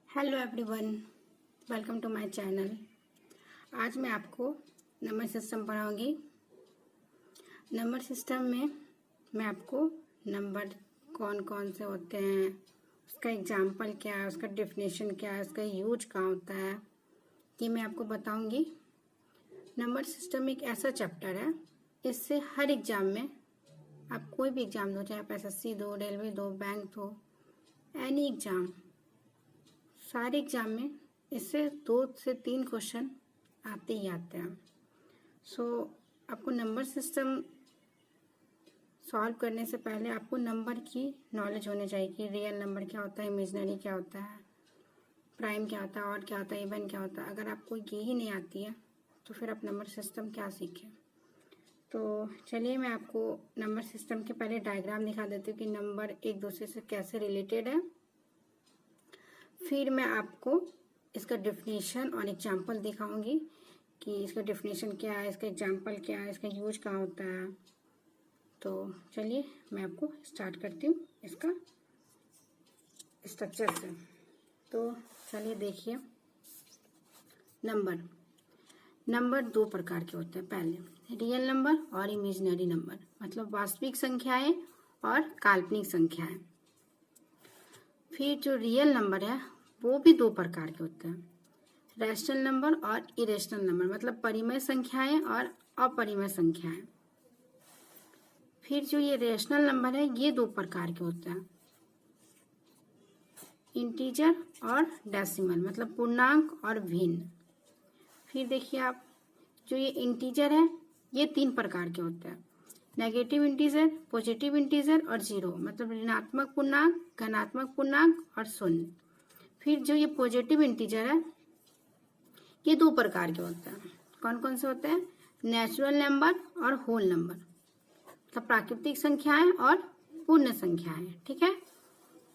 Hello everyone, welcome to my channel. आज मैं आपको नंबर सिस्टम पढ़ाऊंगी। नंबर सिस्टम में मैं आपको नंबर कौन कौन से होते हैं, उसका एग्जाम्पल क्या है, उसका डेफिनेशन क्या है, उसका यूज कहाँ होता है, ये मैं आपको बताऊंगी। नंबर सिस्टम एक ऐसा चैप्टर है, इससे हर एग्ज़ाम में आप कोई भी एग्ज़ाम दो, चाहे आप एसएससी दो, रेलवे दो, बैंक दो, एनी एग्ज़ाम, सारे एग्जाम में इससे 2 से 3 क्वेश्चन आते ही आते हैं। आपको नंबर सिस्टम सॉल्व करने से पहले आपको नंबर की नॉलेज होनी चाहिए कि रियल नंबर क्या होता है, इमेजिनरी क्या होता है, प्राइम क्या होता है, ऑड क्या होता है, इवन क्या होता है। अगर आपको ये ही नहीं आती है तो फिर आप नंबर सिस्टम क्या सीखें। तो चलिए मैं आपको नंबर सिस्टम के पहले डायग्राम दिखा देती हूँ कि नंबर एक दूसरे से कैसे रिलेटेड है। फिर मैं आपको इसका डेफिनेशन और एग्जाम्पल दिखाऊंगी कि इसका डेफिनेशन क्या है, इसका एग्जाम्पल क्या है, इसका यूज कहाँ होता है। तो चलिए मैं आपको स्टार्ट करती हूँ इसका स्ट्रक्चर से। तो चलिए देखिए, नंबर 2 प्रकार के होते हैं। पहले रियल नंबर और इमेजिनरी नंबर, मतलब वास्तविक संख्याएं और काल्पनिक संख्याएं। फिर जो रियल नंबर है वो भी 2 प्रकार के होते हैं, रैशनल नंबर और इरेशनल नंबर, मतलब परिमेय संख्याएं और अपरिमेय संख्याएं। फिर जो ये रैशनल नंबर है ये 2 प्रकार के होते हैं, इंटीजर और डेसिमल, मतलब पूर्णांक और भिन्न। फिर देखिए आप, जो ये इंटीजर है ये 3 प्रकार के होते हैं, नेगेटिव इंटीजर, पॉजिटिव इंटीजर और जीरो, मतलब ऋणात्मक पूर्णांक, धनात्मक पूर्णांक और शून्य। फिर जो ये पॉजिटिव इंटीजर है ये 2 प्रकार के होते हैं। कौन कौन से होते हैं? नेचुरल नंबर और होल नंबर, मतलब प्राकृतिक संख्याएं और पूर्ण संख्याएं। ठीक है।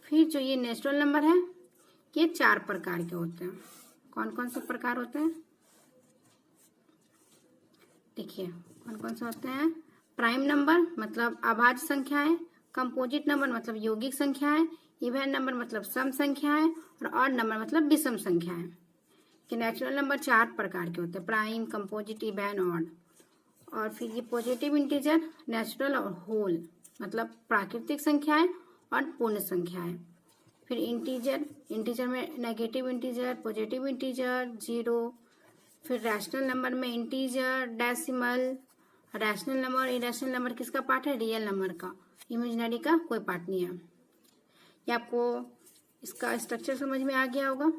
फिर जो ये नेचुरल नंबर है ये 4 प्रकार के होते हैं। कौन कौन से प्रकार होते हैं? देखिए कौन कौन से होते हैं। प्राइम नंबर मतलब अभाज्य संख्याएं, कंपोजिट नंबर मतलब यौगिक संख्याएं, इवन नंबर मतलब सम संख्याएं और ऑड नंबर मतलब विषम संख्याएं। कि नेचुरल नंबर 4 प्रकार के होते हैं, प्राइम, कंपोजिट, इवन, ऑड। और फिर ये पॉजिटिव इंटीजर, नेचुरल और होल, मतलब प्राकृतिक संख्याएं और पूर्ण संख्याएं। फिर इंटीजर में negative integer, positive integer, zero. फिर रैशनल नंबर में इंटीजर, डेसिमल। रैशनल नंबर और इरेशनल नंबर किसका पार्ट है? रियल नंबर का। इमेजिनरी का कोई पार्ट नहीं है। ये आपको इसका स्ट्रक्चर समझ में आ गया होगा।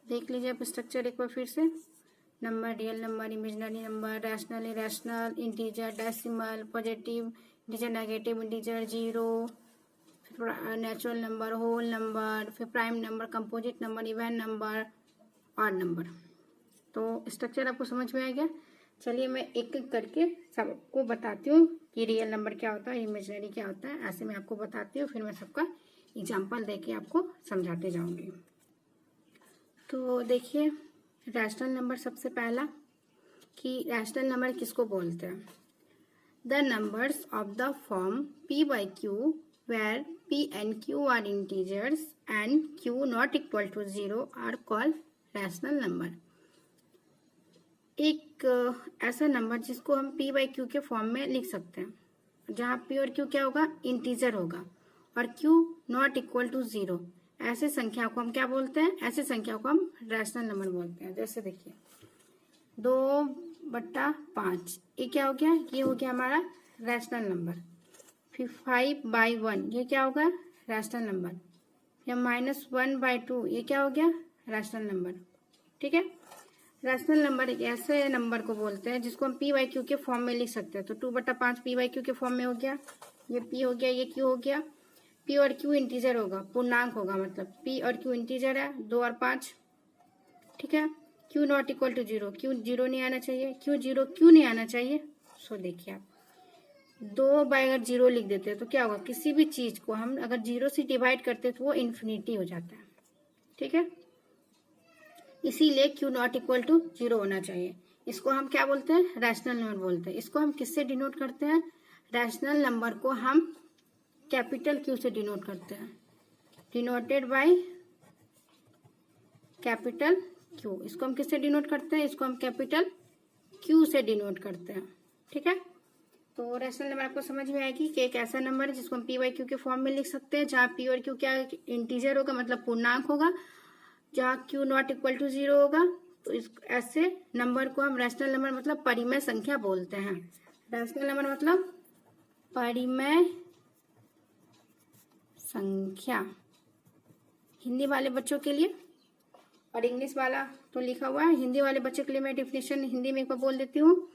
देख लीजिए आप स्ट्रक्चर एक बार फिर से। Number, real number, imaginary number, rational, irrational, integer, decimal, positive integer, negative integer, zero. फिर नेचुरल नंबर, होल नंबर, फिर prime number, composite number, even number, odd number. तो स्ट्रक्चर आपको समझ में आ गया। चलिए मैं एक एक करके सबको बताती हूँ कि रियल नंबर क्या होता है, इमेजिनरी क्या होता है। ऐसे मैं आपको बताती हूँ, फिर मैं सबका एग्जाम्पल देके आपको समझाते जाऊंगी। तो देखिए रैशनल नंबर सबसे पहला, कि रैशनल नंबर किसको बोलते हैं? The numbers of the form p by q where p and q are integers and q not equal to 0 are called rational number। एक ऐसा नंबर जिसको हम p by q के फॉर्म में लिख सकते हैं, जहाँ p और q क्या होगा? इंटीजर होगा, और q नॉट इक्वल टू 0। ऐसे संख्या को हम क्या बोलते हैं? ऐसे संख्या को हम रैशनल नंबर बोलते हैं। जैसे देखिए 2/5, ये क्या हो गया? ये हो गया हमारा रैशनल नंबर। फिर 5/1, ये क्या होगा? Rational number. या -1/2, ये क्या हो गया? Rational number. ठीक है। रैशनल नंबर एक ऐसे नंबर को बोलते हैं जिसको हम p बाई क्यू के फॉर्म में लिख सकते हैं। तो 2/5 p बाई क्यू के फॉर्म में हो गया, ये p हो गया, ये q हो गया। p और q इंटीजर होगा, पूर्णांक होगा, मतलब p और q इंटीजर है, 2 और 5। ठीक है। q not equal to 0, q 0 नहीं आना चाहिए। क्यों नहीं आना चाहिए? सो देखिए आप 2 बाई अगर 0 लिख देते हैं तो क्या होगा? किसी भी चीज को हम अगर 0 से डिवाइड करते हैं तो वो इन्फिनिटी हो जाता है। ठीक है। इसीलिए q नॉट इक्वल टू 0 होना चाहिए। इसको हम क्या बोलते हैं? रैशनल नंबर बोलते हैं। इसको हम किससे डिनोट करते हैं? रैशनल नंबर को हम कैपिटल Q से डिनोट करते हैं, डिनोटेड बाय कैपिटल क्यू। इसको हम किससे डिनोट करते हैं? इसको हम कैपिटल क्यू से डिनोट करते हैं। ठीक है, तो रैशनल नंबर आपको समझ में आएगी कि एक ऐसा नंबर है जिसको हम पी बाई क्यू के फॉर्म में लिख सकते हैं, जहाँ पी और क्यू क्या इंटीजर होगा, मतलब पूर्णांक होगा, जहाँ क्यू नॉट इक्वल टू 0 होगा। तो इस ऐसे नंबर को हम रैशनल नंबर मतलब परिमेय संख्या बोलते हैं। रैशनल नंबर मतलब परिमेय संख्या, हिंदी वाले बच्चों के लिए, और इंग्लिश वाला तो लिखा हुआ है। हिंदी वाले बच्चों के लिए मैं डेफिनेशन हिंदी में एक बार बोल देती हूँ।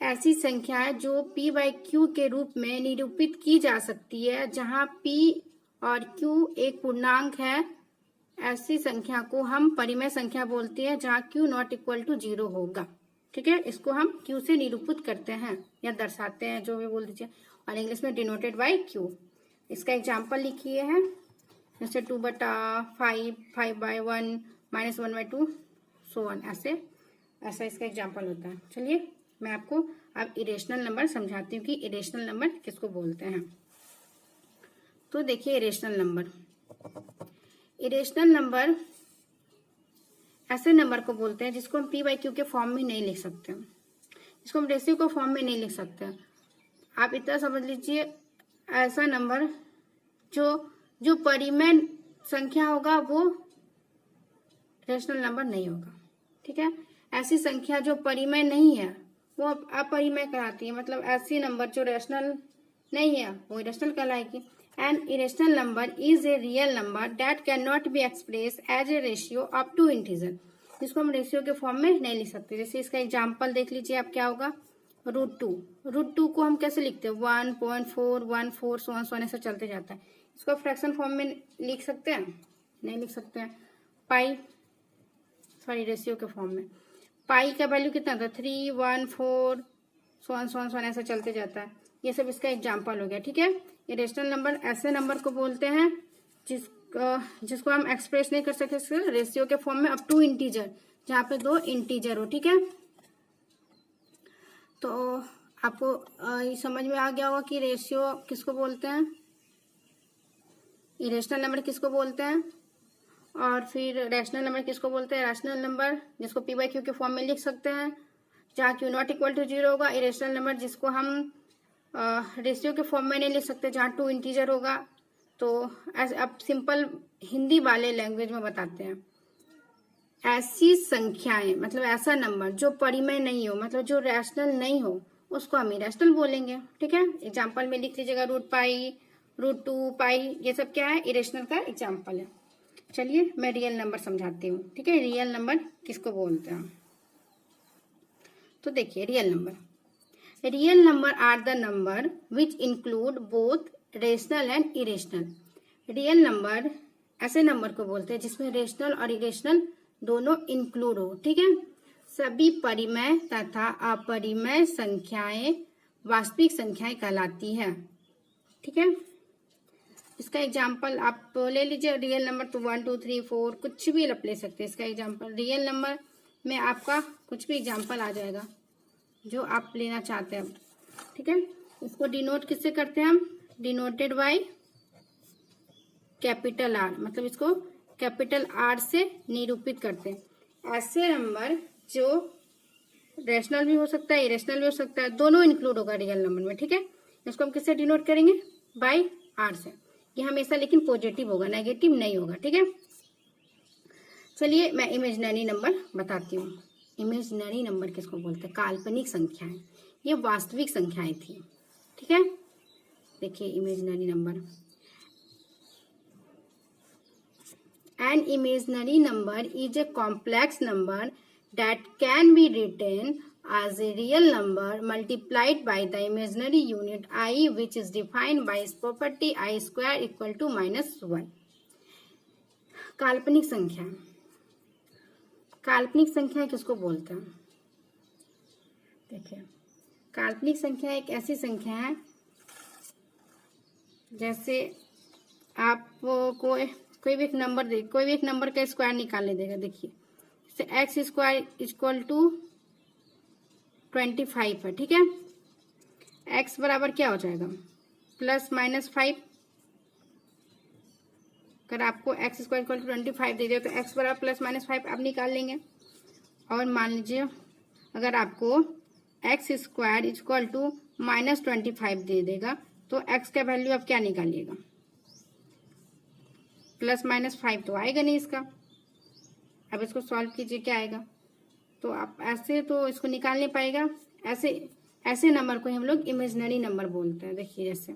ऐसी संख्याएं जो p बाई क्यू के रूप में निरूपित की जा सकती है, जहां p और q एक पूर्णांक है, ऐसी संख्या को हम परिमेय संख्या बोलते हैं, जहां q नॉट इक्वल टू 0 होगा। ठीक है, इसको हम q से निरूपित करते हैं या दर्शाते हैं, जो भी बोल दीजिए, और इंग्लिश में डिनोटेड बाई q। इसका एग्जाम्पल लिखिए है, जैसे 2/5, 5/1, -1/2, सो ऑन, ऐसा इसका एग्जाम्पल होता है। चलिए मैं आपको अब इरेशनल नंबर समझाती हूँ कि इरेशनल नंबर किसको बोलते हैं। तो देखिए इरेशनल नंबर ऐसे नंबर को बोलते हैं जिसको हम पी बाई क्यू के फॉर्म में नहीं लिख सकते, जिसको हम रेशियो के फॉर्म में नहीं लिख सकते। आप इतना समझ लीजिए, ऐसा नंबर जो परिमेय संख्या होगा वो रैशनल नंबर नहीं होगा। ठीक है, ऐसी संख्या जो परिमेय नहीं है वो अपरिमेय कहलाती है, मतलब ऐसी नंबर जो रैशनल नहीं है वो इरेशनल कहलाएगी। An irrational number is a real number that can not be express as a ratio of two integer, जिसको हम रेशियो के फॉर्म में नहीं लिख सकते। जैसे इसका एग्जाम्पल देख लीजिए आप, क्या होगा, √2 को हम कैसे लिखते हैं, 1.414 सो ऑन ऐसा चलते जाता है। इसको फ्रैक्शन फॉर्म में लिख सकते हैं, नहीं लिख सकते हैं। रेशियो के फॉर्म में पाई का वैल्यू कितना था, 3, 1, 4 सो ऑन ऐसा चलते जाता है। ये सब इसका एग्जाम्पल हो गया। ठीक है, इरेशनल नंबर ऐसे नंबर को बोलते हैं जिसको हम एक्सप्रेस नहीं कर सकते रेशियो के फॉर्म में अप टू इंटीजर, जहाँ पे 2 इंटीजर हो। ठीक है, तो आपको ये समझ में आ गया होगा कि रेशियो किसको बोलते हैं, इरेशनल नंबर किसको बोलते हैं, और फिर रैशनल नंबर किसको बोलते हैं। रैशनल नंबर जिसको पी बाई क्यू के फॉर्म में लिख सकते हैं, जहाँ क्यू नॉट इक्वल टू 0 होगा। इरेशनल नंबर जिसको हम रेशियो के फॉर्म में नहीं लिख सकते, जहाँ 2 इंटीजर होगा। तो अब सिंपल हिंदी वाले लैंग्वेज में बताते हैं, ऐसी संख्याएं मतलब ऐसा नंबर जो परिमेय नहीं हो, मतलब जो रैशनल नहीं हो, उसको हम इरेशनल बोलेंगे। ठीक है, एग्जाम्पल में लिख लीजिएगा, √π, √2, पाई, ये सब क्या है, इरेशनल का एग्जाम्पल है। चलिए मैं रियल नंबर समझाती हूँ। ठीक है, रियल नंबर किसको बोलते हैं। तो देखिए real number are the number which include both rational and irrational. Real number ऐसे नंबर को बोलते हैं जिसमें रेशनल और इरेशनल दोनों इंक्लूड हो। ठीक है, सभी परिमेय तथा अपरिमेय संख्याएं वास्तविक संख्याएं कहलाती है। ठीक है, इसका एग्जाम्पल आप ले लीजिए, रियल नंबर तो 1, 2, 3, 4 कुछ भी आप ले सकते हैं। इसका एग्जाम्पल रियल नंबर में आपका कुछ भी एग्जाम्पल आ जाएगा जो आप लेना चाहते हैं। ठीक है, इसको डिनोट किससे करते हैं हम, डिनोटेड बाय कैपिटल आर, मतलब इसको कैपिटल आर से निरूपित करते हैं। ऐसे नंबर जो रैशनल भी हो सकता है, इरेशनल भी हो सकता है, दोनों इंक्लूड होगा रियल नंबर में। ठीक है, इसको हम किससे डिनोट करेंगे, बाय आर से। ये हमेशा लेकिन पॉजिटिव होगा, नेगेटिव नहीं होगा। ठीक है, चलिए मैं इमेजिनरी नंबर बताती हूँ। इमेजिनरी नंबर किसको बोलते हैं, काल्पनिक संख्याएं, ये वास्तविक संख्याएं थी। ठीक है, देखिए imaginary number, an imaginary number is a complex number that can be written as a real number multiplied by the imaginary unit I, which is defined by its property I square equal to -1। काल्पनिक संख्या किसको बोलते हैं, देखिए काल्पनिक संख्या एक ऐसी संख्या है, जैसे आप कोई भी एक नंबर दे, कोई भी एक नंबर का स्क्वायर निकालने देगा। देखिए जैसे x² इक्वल टू 25 है। ठीक है, x बराबर क्या हो जाएगा, +-5, अगर आपको एक्स स्क्वायर इक्वल टू 25 दे दे तो एक्स बराबर प्लस माइनस 5 आप निकाल लेंगे। और मान लीजिए अगर आपको X square equal to minus 25 दे देगा तो एक्स का वैल्यू आप क्या निकालिएगा, प्लस माइनस 5 तो आएगा नहीं इसका। अब इसको सॉल्व कीजिए क्या आएगा, तो आप ऐसे तो इसको निकाल नहीं पाएगा। ऐसे नंबर को हम लोग इमेजिनरी नंबर बोलते हैं। देखिए जैसे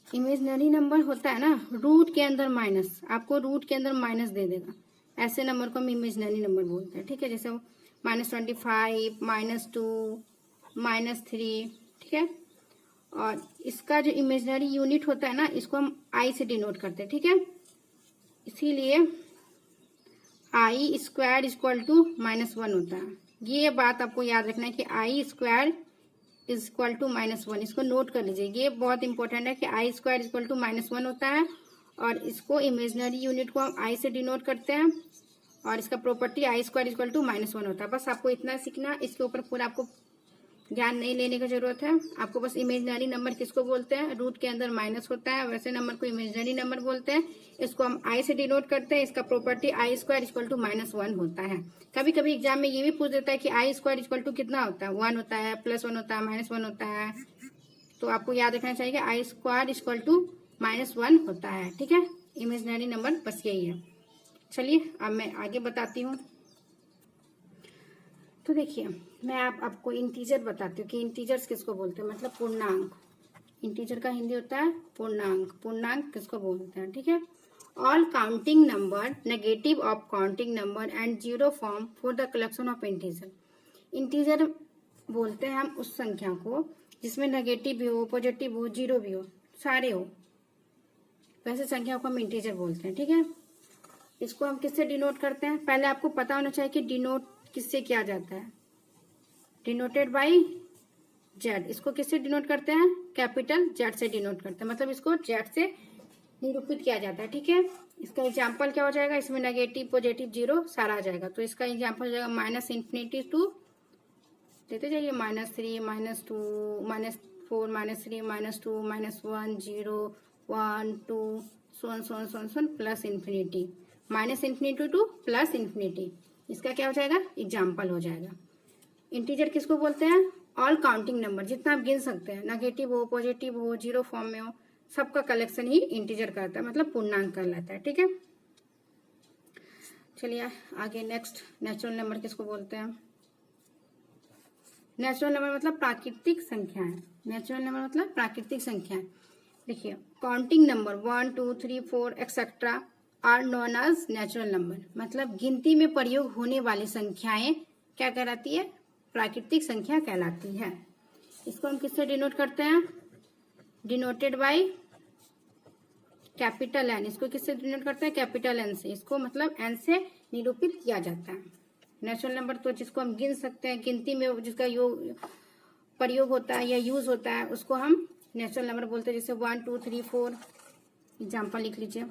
इमेजिनरी नंबर होता है ना, रूट के अंदर माइनस, आपको रूट के अंदर माइनस दे देगा, ऐसे नंबर को हम इमेजिनरी नंबर बोलते हैं। ठीक है, जैसे -25, -2, -3, ठीक है। और इसका जो इमेजिनरी यूनिट होता है ना, इसको हम आई से डिनोट करते हैं। ठीक है, इसीलिए आई स्क्वायर इक्वल टू -1 होता है। ये बात आपको याद रखना है कि आई स्क्वायर इज इक्वल टू -1, इसको नोट कर लीजिए। ये बहुत इंपॉर्टेंट है कि आई स्क्वायर इक्वल टू -1 होता है और इसको इमेजिनरी यूनिट को हम आई से डिनोट करते हैं और इसका property I square equal to -1 होता है। बस आपको इतना सीखना, इसके ऊपर पूरा आपको ज्ञान नहीं लेने की जरूरत है। आपको बस इमेजिनरी नंबर किसको बोलते हैं, रूट के अंदर माइनस होता है, वैसे नंबर को इमेजिनरी नंबर बोलते हैं। इसको हम आई से डिनोट करते हैं, इसका property I square equal to -1 होता है। कभी कभी एग्जाम में ये भी पूछ देता है कि आई स्क्वायर इक्वल टू कितना होता है, 1 होता है, +1 होता है, -1 होता है। तो आपको याद रखना चाहिए कि आई स्क्वायर इक्वल टू -1 होता है। ठीक है, इमेजिनरी नंबर बस यही है। चलिए अब मैं आगे बताती हूँ। तो देखिए मैं आपको इंटीजर बताती हूँ कि इंटीजर्स किसको बोलते हैं, मतलब पूर्णांक। इंटीजर का हिंदी होता है पूर्णांक। पूर्णांक किसको बोलते हैं, ठीक है। All counting number negative of counting number and zero form for the collection of integer. Integer बोलते हैं हम उस संख्या को जिसमें नेगेटिव भी हो, पॉजिटिव हो, जीरो भी हो, सारे हो, वैसे संख्या को हम इंटीजर बोलते हैं। ठीक है, इसको हम किससे डिनोट करते हैं, पहले आपको पता होना चाहिए कि डिनोट किससे किया जाता है। Denoted by Z. इसको किससे डिनोट करते हैं, कैपिटल जेड से डिनोट करते हैं, मतलब इसको जेड से निरूपित किया जाता है। ठीक है, इसका एग्जाम्पल क्या हो जाएगा, इसमें नेगेटिव पॉजिटिव जीरो सारा आ जाएगा। तो इसका एग्जाम्पल हो जाएगा -∞ टू, देते जाइए, -3, -2, -4, -3, -2, -1, 0, 1, 2, सोन प्लस इन्फिनिटी, -∞ टू +∞। इसका क्या हो जाएगा, एग्जाम्पल हो जाएगा। इंटीजर किसको बोलते हैं, ऑल काउंटिंग नंबर, जितना आप गिन सकते हैं, नेगेटिव हो, पॉजिटिव हो, जीरो फॉर्म में हो, सबका कलेक्शन ही इंटीजर करता है, मतलब पूर्णांक कहलाता है। ठीक है, चलिए आगे नेक्स्ट, नेचुरल नंबर किसको बोलते हैं। नेचुरल नंबर मतलब प्राकृतिक संख्या है। नेचुरल नंबर मतलब प्राकृतिक संख्या है। देखिए counting number 1, 2, 3, 4 etcetera are known as natural number, मतलब गिनती में प्रयोग होने वाली संख्याएं क्या कहलाती है, प्राकृतिक संख्या कहलाती है। इसको हम किससे डिनोट करते हैं, डिनोटेड बाय कैपिटल एन। इसको किससे डिनोट करते हैं, कैपिटल एन से। इसको मतलब एन से निरूपित किया जाता है। नेचुरल नंबर तो जिसको हम गिन सकते हैं, गिनती में जिसका प्रयोग होता है या यूज होता है, उसको हम नेचुरल नंबर बोलते हैं। जैसे 1, 2, 3, 4 एग्जाम्पल लिख लीजिए,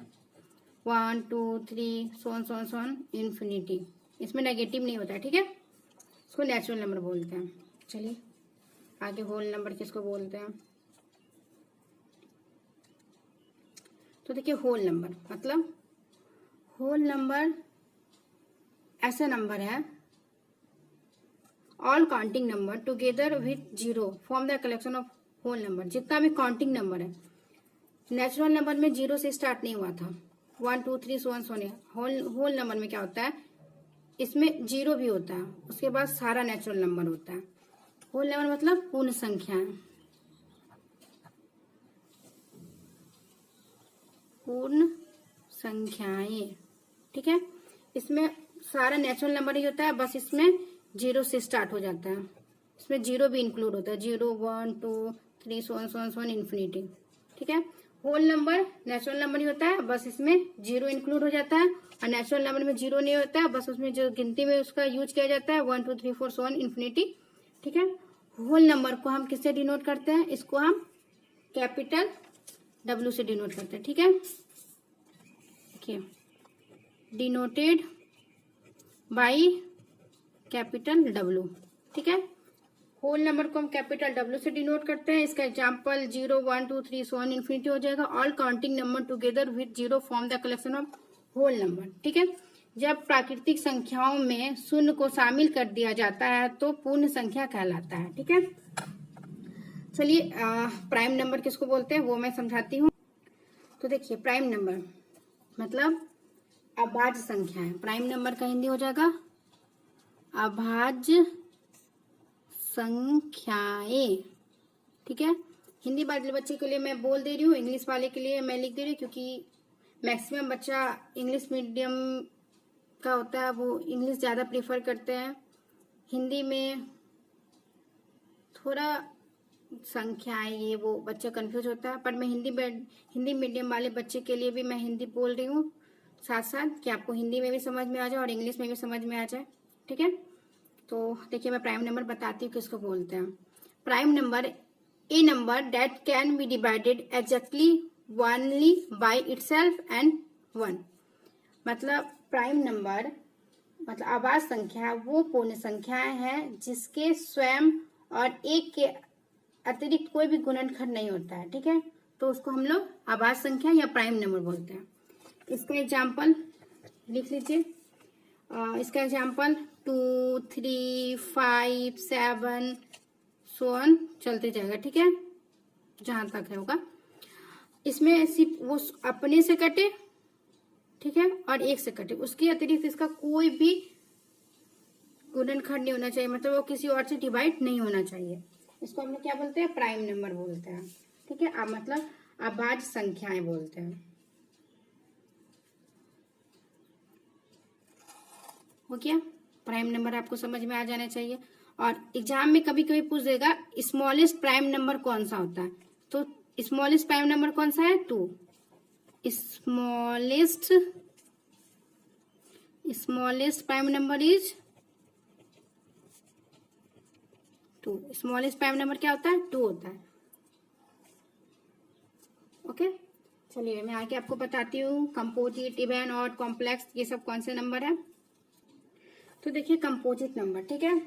1, 2, 3 सोन इन्फिनिटी। इसमें नेगेटिव नहीं होता है। ठीक है, इसको नेचुरल नंबर बोलते हैं। चलिए आगे होल नंबर किसको बोलते हैं। तो देखिए होल नंबर मतलब, होल नंबर ऐसा नंबर है, all counting number together with zero form the collection of whole number. जितना भी काउंटिंग नंबर है, नेचुरल नंबर में जीरो से स्टार्ट नहीं हुआ था, 1, 2, 3 सोने। होल नंबर में क्या होता है, इसमें जीरो भी होता है, उसके बाद सारा नेचुरल नंबर होता है। होल नंबर मतलब पूर्ण संख्याएं, पूर्ण संख्याएं। ठीक है, इसमें सारा नेचुरल नंबर ही होता है, बस इसमें जीरो से स्टार्ट हो जाता है। इसमें जीरो भी इंक्लूड होता है, 0, 1, 2, 3 सोन इन्फिनिटी। ठीक है, होल नंबर नेचुरल नंबर ही होता है, बस इसमें जीरो इंक्लूड हो जाता है। और नेचुरल नंबर में जीरो नहीं होता है, बस उसमें जो गिनती में उसका यूज किया जाता है 1, 2, 3, 4 सोन इन्फिनिटी। ठीक है, होल नंबर को हम किससे डिनोट करते हैं, इसको हम कैपिटल W से डिनोट करते हैं। ठीक है, देखिए डिनोटेड बाई कैपिटल W। ठीक है, होल नंबर को हम कैपिटल डब्ल्यू से डिनोट करते हैं। इसका एग्जांपल 0, 1, 2, 3 सो ऑन इन्फिनिटी हो जाएगा। All counting number together with 0 form the collection of whole number. ठीक है, जब प्राकृतिक संख्याओं में शून्य को शामिल कर दिया जाता है तो पूर्ण संख्या कहलाता है। ठीक है, चलिए प्राइम नंबर किसको बोलते हैं वो मैं समझाती हूँ। तो देखिए, प्राइम नंबर मतलब अभाज्य संख्या है। प्राइम नंबर का हिंदी हो जाएगा अभाज्य संख्याएं। ठीक है, हिंदी वाले बच्चे के लिए मैं बोल दे रही हूँ, इंग्लिश वाले के लिए मैं लिख दे रही हूँ, क्योंकि मैक्सिमम बच्चा इंग्लिश मीडियम का होता है, वो इंग्लिश ज़्यादा प्रीफर करते हैं। हिंदी में थोड़ा संख्याएं ये वो बच्चा कंफ्यूज होता है, पर मैं हिंदी मीडियम वाले बच्चे के लिए भी मैं हिंदी बोल रही हूँ साथ साथ, कि आपको हिंदी में भी समझ में आ जाए और इंग्लिश में भी समझ में आ जाए। ठीक है, तो देखिए मैं प्राइम नंबर बताती हूँ किसको बोलते हैं। Prime number A number that can be divided exactly only by itself and one. मतलब प्राइम नंबर मतलब अभाज्य संख्या वो पूर्ण संख्याएं हैं जिसके स्वयं और एक के अतिरिक्त कोई भी गुणनखंड नहीं होता है। ठीक है, तो उसको हम लोग अभाज्य संख्या या प्राइम नंबर बोलते हैं। इसका एग्जाम्पल लिख लीजिए। इसका एग्जाम्पल 2, 3, 5, 7 सो ऑन चलते जाएगा। ठीक है, जहां तक है होगा। इसमें सिर्फ वो अपने से कटे, ठीक है, और एक से कटे, उसके अतिरिक्त इसका कोई भी गुणनखंड नहीं होना चाहिए, मतलब वो किसी और से डिवाइड नहीं होना चाहिए। इसको हम लोग क्या बोलते हैं? प्राइम नंबर बोलते हैं। ठीक है, अब मतलब अभाज्य संख्याएं बोलते हैं। हो गया, प्राइम नंबर आपको समझ में आ जाना चाहिए। और एग्जाम में कभी कभी पूछ देगा स्मॉलेस्ट प्राइम नंबर कौन सा होता है, तो स्मॉलेस्ट प्राइम नंबर कौन सा है? 2। Smallest prime number is 2। Smallest prime number क्या होता है? 2 होता है। ओके, चलिए मैं आगे आपको बताती हूँ कंपोजिट, इवन और कॉम्प्लेक्स ये सब कौन से नंबर है। तो देखिए कंपोजिट नंबर, ठीक है,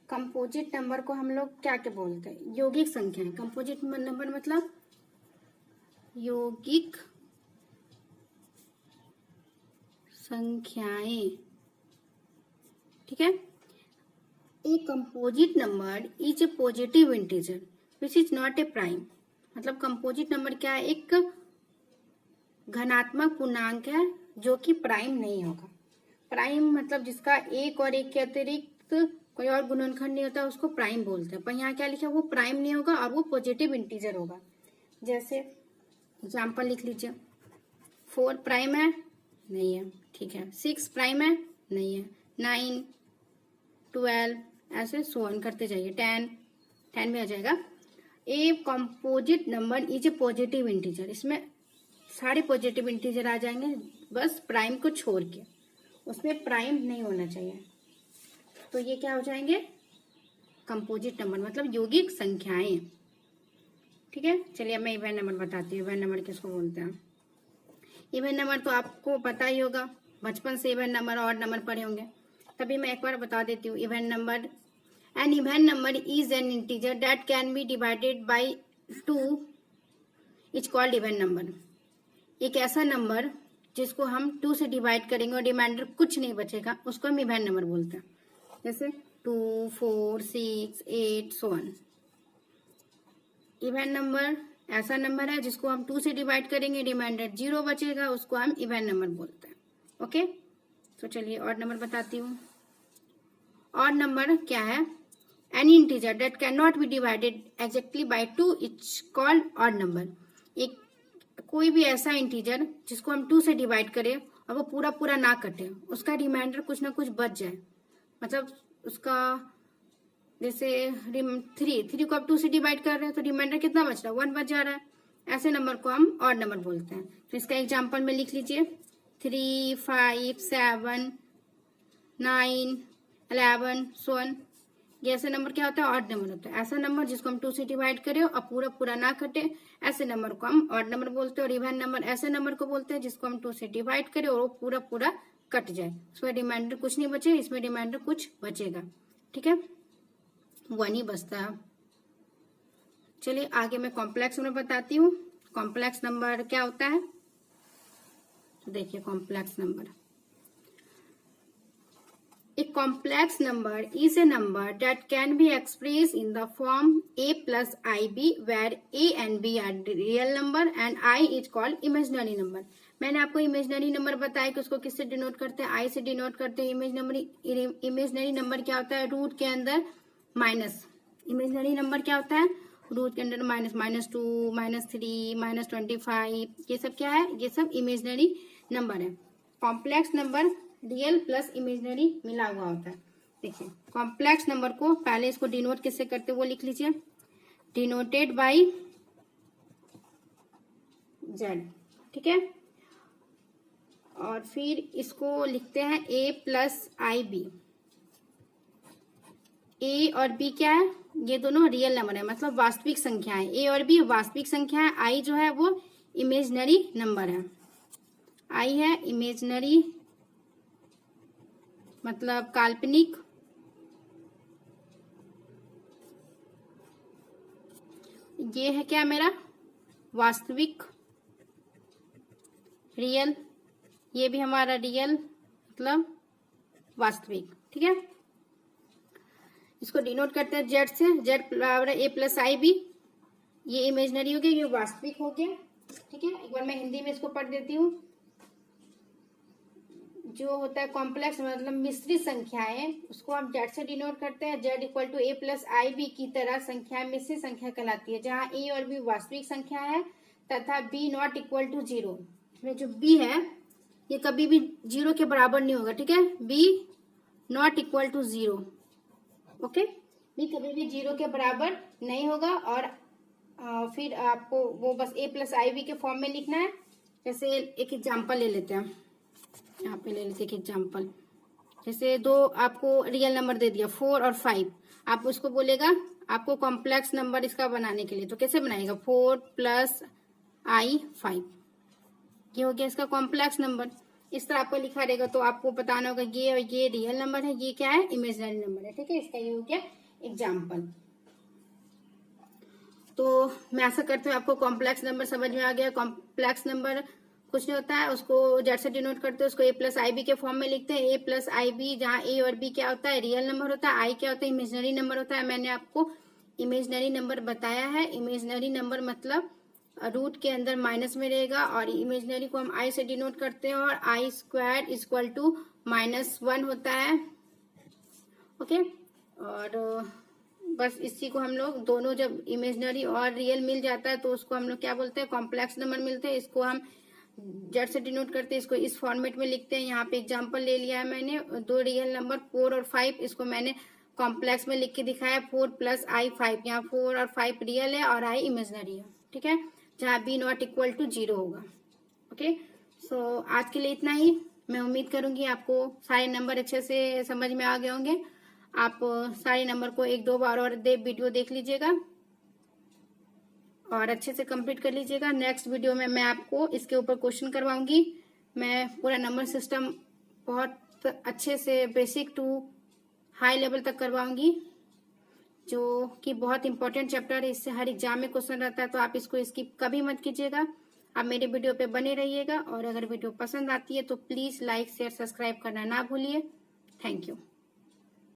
कंपोजिट नंबर को हम लोग क्या क्या बोलते हैं? यौगिक संख्याएं। कंपोजिट नंबर मतलब यौगिक संख्याएं। ठीक है, a composite number is A positive integer which is not a prime. मतलब कंपोजिट नंबर क्या है? एक धनात्मक पूर्णांक है जो कि प्राइम नहीं होगा। प्राइम मतलब जिसका एक और एक के अतिरिक्त कोई और गुणनखंड नहीं होता, उसको प्राइम बोलते हैं। पर यहाँ क्या लिखा? वो प्राइम नहीं होगा और वो पॉजिटिव इंटीजर होगा। जैसे एग्जाम्पल लिख लीजिए, 4 प्राइम है? नहीं है। ठीक है, 6 प्राइम है? नहीं है। 9, 12 ऐसे सो ऑन करते जाइए, 10 भी आ जाएगा। A composite number is A positive integer. इसमें सारे पॉजिटिव इंटीजर आ जाएंगे, बस प्राइम को छोड़ के, उसमें प्राइम नहीं होना चाहिए। तो ये क्या हो जाएंगे? कंपोजिट नंबर मतलब यौगिक संख्याएं। ठीक है, चलिए अब मैं इवन नंबर बताती हूँ। इवन नंबर किसको बोलते हैं? इवन नंबर तो आपको पता ही होगा, बचपन से इवन नंबर और नंबर पढ़े होंगे, तभी मैं एक बार बता देती हूँ। Even number, an even number is an integer that can be divided by 2 is called even number. एक ऐसा नंबर जिसको हम 2 से डिवाइड करेंगे और रिमाइंडर कुछ नहीं बचेगा, उसको हम इवन नंबर बोलते हैं। जैसे 2, 4, 6, 8 सो ऑन। इवन नंबर ऐसा नंबर है जिसको हम 2 से डिवाइड करेंगे, रिमाइंडर 0 बचेगा, उसको हम इवन नंबर बोलते हैं। ओके, तो चलिए और नंबर बताती हूँ। और नंबर क्या है? Any integer that can not be divided exactly by 2 is called odd number. एक कोई भी ऐसा इंटीजर जिसको हम 2 से डिवाइड करें और वो पूरा पूरा ना कटे, उसका रिमाइंडर कुछ ना कुछ बच जाए, मतलब उसका जैसे 3 को आप 2 से डिवाइड कर रहे हैं तो रिमाइंडर कितना बच रहा है? 1 बच जा रहा है। ऐसे नंबर को हम ऑड नंबर बोलते हैं। तो इसका एग्जाम्पल में लिख लीजिए, 3, 5, 7, 9, 11 सो ऑन। ये ऐसे नंबर क्या होता है? ऑड नंबर होता है। ऐसा नंबर जिसको हम 2 से डिवाइड करें और पूरा पूरा ना कटे, ऐसे नंबर को हम ऑड नंबर बोलते हैं। और इवन नंबर ऐसे नंबर को बोलते हैं जिसको हम 2 से डिवाइड करें और वो पूरा पूरा कट जाए, उसमें रिमाइंडर कुछ नहीं बचे, इसमें रिमाइंडर कुछ बचेगा। ठीक है, 1 ही बचता है। चलिए आगे मैं कॉम्प्लेक्स नंबर बताती हूँ। कॉम्प्लेक्स नंबर क्या होता है, तो देखिए complex number, A complex number is a number that can be expressed in the form a plus ib, where a and b are real number and I is called imaginary number। मैंने आपको imaginary number बताया कि उसको किससे denote करते हैं, आई से denote करते हैं। इमेजनरी नंबर क्या होता है, रूट के अंदर माइनस। इमेजनरी नंबर क्या होता है, रूट के अंदर माइनस, -2, -3, -25, ये सब क्या है, ये सब इमेजनरी नंबर है। Complex number real plus imaginary मिला हुआ होता है। देखिए कॉम्प्लेक्स नंबर को पहले इसको डिनोट किससे करते हैं वो लिख लीजिए, डिनोटेड बाय जेड, ठीक है। और फिर इसको लिखते हैं ए प्लस आई बी। ए और बी क्या है, ये दोनों रियल नंबर है, मतलब वास्तविक संख्या है। ए और बी वास्तविक संख्या है, आई जो है वो इमेजनरी नंबर है। आई है इमेजनरी मतलब काल्पनिक, ये है क्या मेरा वास्तविक, रियल, ये भी हमारा रियल मतलब वास्तविक, ठीक है। इसको डिनोट करते हैं जेड से, जेड बराबर ए प्लस आई बी। ये इमेजनरी हो गया, ये वास्तविक हो गया, ठीक है। एक बार मैं हिंदी में इसको पढ़ देती हूँ। जो होता है कॉम्प्लेक्स मतलब मिश्रित संख्याएं, उसको हम जेड से डिनोट करते हैं। Z equal to A plus I B की तरह संख्या मिश्रित संख्या कहलाती है, जहां ए और बी वास्तविक संख्या है तथा बी नॉट इक्वल टू 0। में जो बी है ये कभी भी 0 के बराबर नहीं होगा, ठीक है। B not equal to 0, okay. B कभी भी 0 के बराबर नहीं होगा। और फिर आपको वो बस ए प्लस आई बी के फॉर्म में लिखना है। जैसे एक एग्जाम्पल ले लेते हैं, यहाँ पे ले लेते हैं एग्जाम्पल। जैसे दो आपको रियल नंबर दे दिया 4 और 5, आप उसको बोलेगा आपको कॉम्प्लेक्स नंबर इसका बनाने के लिए, तो कैसे बनाएगा, 4 प्लस आई 5, ये हो गया इसका कॉम्प्लेक्स नंबर। इस तरह आपको लिखा रहेगा, तो आपको बताना होगा ये रियल नंबर है, ये क्या है, इमेजिनरी नंबर है, ठीक है। इसका ये हो गया एग्जाम्पल। तो मैं आशा करती हूँ आपको कॉम्प्लेक्स नंबर समझ में आ गया। कॉम्प्लेक्स नंबर कुछ नहीं होता है, उसको जेड से डिनोट करते हैं, उसको ए प्लस आई बी के फॉर्म में लिखते हैं। ए प्लस आई बी, जहाँ ए और बी क्या होता है, रियल नंबर होता है, आई क्या होता है, इमेजिनरी नंबर होता है। मैंने आपको इमेजिनरी नंबर बताया है। इमेजिनरी नंबर मतलब रूट के अंदर माइनस में रहेगा, और इमेजिनरी को हम आई से डिनोट करते हैं, और आई स्क्वायर इक्वल टू -1 होता है, ओके। और बस इसी को हम लोग दोनों, जब इमेजिनरी और रियल मिल जाता है तो उसको हम लोग क्या बोलते हैं, कॉम्प्लेक्स नंबर मिलते हैं। इसको हम जेड से डिनोट करते हैं, इसको इस फॉर्मेट में लिखते हैं। यहाँ पे एग्जांपल ले लिया है मैंने, दो रियल नंबर 4 और 5, इसको मैंने कॉम्प्लेक्स में लिख के दिखाया, 4 प्लस आई 5। यहाँ 4 और 5 रियल है और आई इमेजिनरी है, ठीक है, जहाँ बी नॉट इक्वल टू 0 होगा, ओके। सो आज के लिए इतना ही। मैं उम्मीद करूंगी आपको सारे नंबर अच्छे से समझ में आ गए होंगे। आप सारे नंबर को 1-2 बार और वीडियो देख लीजिएगा और अच्छे से कंप्लीट कर लीजिएगा। नेक्स्ट वीडियो में मैं आपको इसके ऊपर क्वेश्चन करवाऊंगी। मैं पूरा नंबर सिस्टम बहुत अच्छे से बेसिक टू हाई लेवल तक करवाऊंगी, जो कि बहुत इंपॉर्टेंट चैप्टर है। इससे हर एग्जाम में क्वेश्चन रहता है, तो आप इसको स्किप कभी मत कीजिएगा। आप मेरे वीडियो पे बने रहिएगा, और अगर वीडियो पसंद आती है तो प्लीज लाइक शेयर सब्सक्राइब करना ना भूलिए। Thank you.